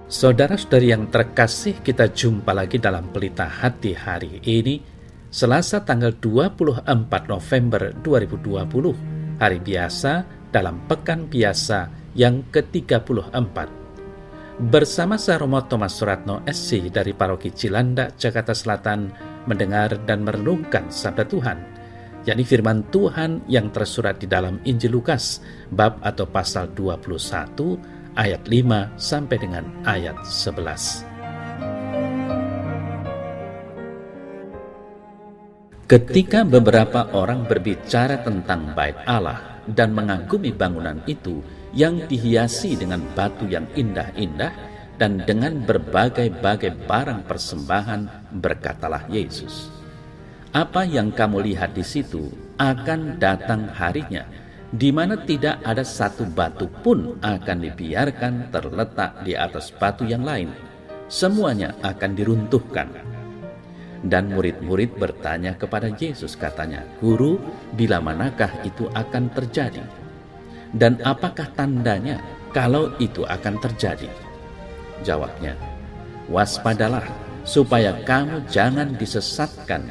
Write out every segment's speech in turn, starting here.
Saudara-saudari yang terkasih, kita jumpa lagi dalam Pelita Hati hari ini, Selasa tanggal 24 November 2020, hari biasa dalam Pekan Biasa yang ke-34. Bersama saya Romo Thomas Suratno SC dari Paroki Cilandak, Jakarta Selatan, mendengar dan merenungkan Sabda Tuhan, yakni firman Tuhan yang tersurat di dalam Injil Lukas, bab atau pasal 21, ayat 5 sampai dengan ayat 11. Ketika beberapa orang berbicara tentang bait Allah dan mengagumi bangunan itu yang dihiasi dengan batu yang indah-indah dan dengan berbagai-bagai barang persembahan, berkatalah Yesus, "Apa yang kamu lihat di situ akan datang harinya, di mana tidak ada satu batu pun akan dibiarkan terletak di atas batu yang lain. Semuanya akan diruntuhkan." Dan murid-murid bertanya kepada Yesus, katanya, "Guru, bila manakah itu akan terjadi? Dan apakah tandanya kalau itu akan terjadi?" Jawabnya, "Waspadalah, supaya kamu jangan disesatkan.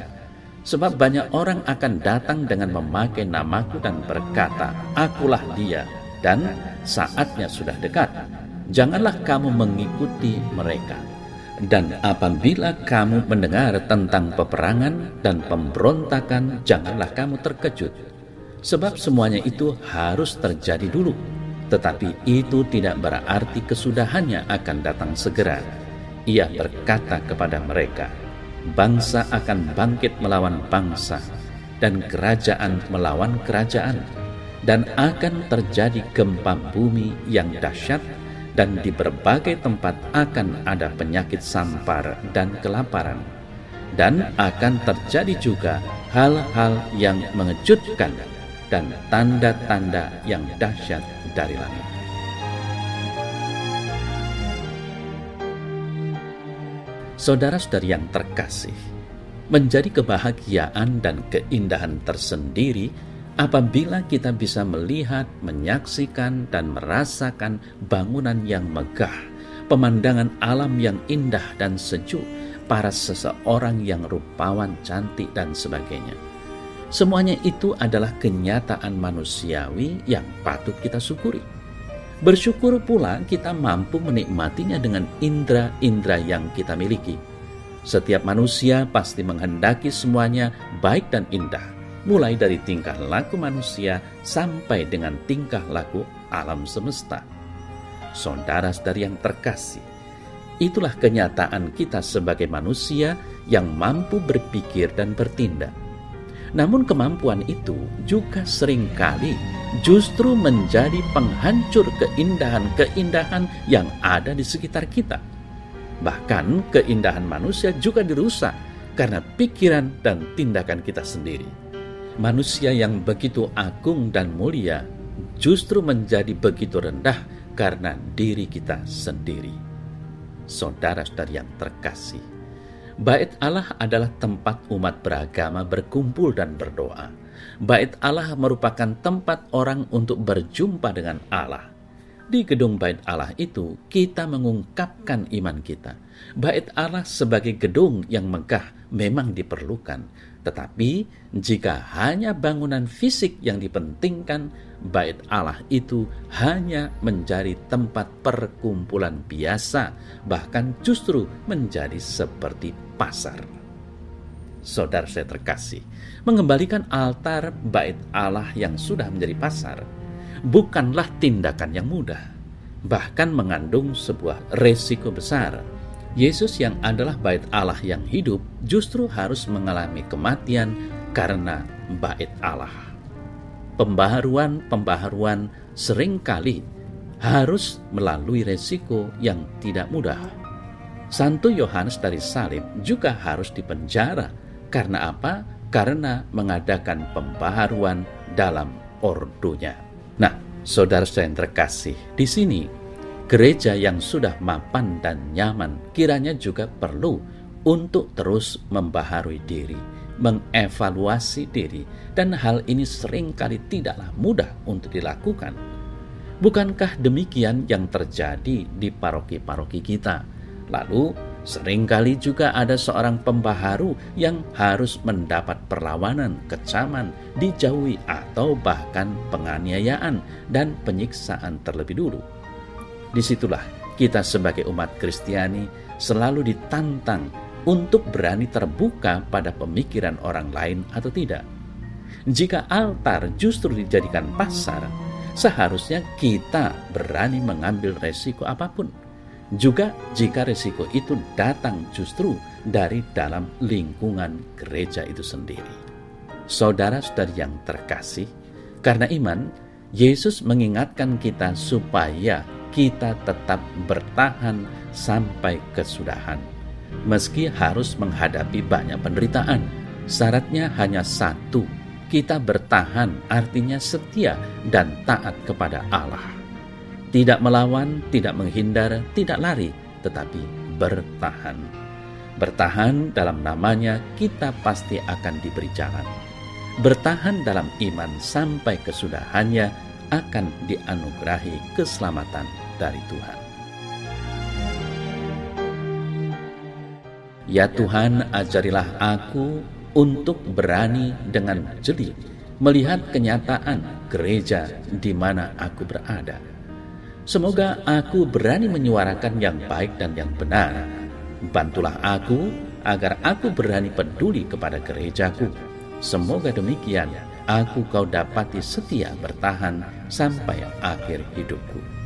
Sebab banyak orang akan datang dengan memakai namaku dan berkata, 'Akulah dia,' dan saatnya sudah dekat. Janganlah kamu mengikuti mereka. Dan apabila kamu mendengar tentang peperangan dan pemberontakan, janganlah kamu terkejut. Sebab semuanya itu harus terjadi dulu. Tetapi itu tidak berarti kesudahannya akan datang segera." Ia berkata kepada mereka, "Bangsa akan bangkit melawan bangsa, dan kerajaan melawan kerajaan, dan akan terjadi gempa bumi yang dahsyat, dan di berbagai tempat akan ada penyakit sampar dan kelaparan, dan akan terjadi juga hal-hal yang mengejutkan dan tanda-tanda yang dahsyat dari langit." Saudara-saudari yang terkasih, menjadi kebahagiaan dan keindahan tersendiri apabila kita bisa melihat, menyaksikan, dan merasakan bangunan yang megah, pemandangan alam yang indah dan sejuk, para seseorang yang rupawan, cantik, dan sebagainya. Semuanya itu adalah kenyataan manusiawi yang patut kita syukuri. Bersyukur pula kita mampu menikmatinya dengan indera-indera yang kita miliki. Setiap manusia pasti menghendaki semuanya baik dan indah, mulai dari tingkah laku manusia sampai dengan tingkah laku alam semesta. Saudara-saudari yang terkasih, itulah kenyataan kita sebagai manusia yang mampu berpikir dan bertindak. Namun kemampuan itu juga seringkali justru menjadi penghancur keindahan-keindahan yang ada di sekitar kita. Bahkan keindahan manusia juga dirusak karena pikiran dan tindakan kita sendiri. Manusia yang begitu agung dan mulia justru menjadi begitu rendah karena diri kita sendiri. Saudara-saudari yang terkasih, Bait Allah adalah tempat umat beragama berkumpul dan berdoa. Bait Allah merupakan tempat orang untuk berjumpa dengan Allah. Di gedung Bait Allah itu kita mengungkapkan iman kita. Bait Allah sebagai gedung yang megah memang diperlukan. Tetapi jika hanya bangunan fisik yang dipentingkan, Bait Allah itu hanya menjadi tempat perkumpulan biasa, bahkan justru menjadi seperti pasar. Saudara saya terkasih, mengembalikan altar Bait Allah yang sudah menjadi pasar bukanlah tindakan yang mudah, bahkan mengandung sebuah resiko besar. Yesus yang adalah Bait Allah yang hidup justru harus mengalami kematian karena Bait Allah. Pembaharuan seringkali harus melalui resiko yang tidak mudah. Santo Yohanes dari Salib juga harus dipenjara. Karena apa? Karena mengadakan pembaharuan dalam ordonya. Nah, saudara yang terkasih, di sini gereja yang sudah mapan dan nyaman kiranya juga perlu untuk terus membaharui diri, mengevaluasi diri, dan hal ini seringkali tidaklah mudah untuk dilakukan. Bukankah demikian yang terjadi di paroki-paroki kita? Lalu, seringkali juga ada seorang pembaharu yang harus mendapat perlawanan, kecaman, dijauhi atau bahkan penganiayaan dan penyiksaan terlebih dulu. Disitulah kita sebagai umat Kristiani selalu ditantang untuk berani terbuka pada pemikiran orang lain atau tidak. Jika altar justru dijadikan pasar, seharusnya kita berani mengambil resiko apapun. Juga jika resiko itu datang justru dari dalam lingkungan gereja itu sendiri. Saudara-saudari yang terkasih, karena iman, Yesus mengingatkan kita supaya kita tetap bertahan sampai kesudahan. Meski harus menghadapi banyak penderitaan, syaratnya hanya satu. Kita bertahan artinya setia dan taat kepada Allah. Tidak melawan, tidak menghindar, tidak lari, tetapi bertahan. Bertahan dalam namanya kita pasti akan diberi jalan. Bertahan dalam iman sampai kesudahannya akan dianugerahi keselamatan dari Tuhan. Ya Tuhan, ajarilah aku untuk berani dengan jeli melihat kenyataan gereja di mana aku berada. Semoga aku berani menyuarakan yang baik dan yang benar. Bantulah aku agar aku berani peduli kepada gerejaku. Semoga demikian aku kau dapati setia bertahan sampai akhir hidupku.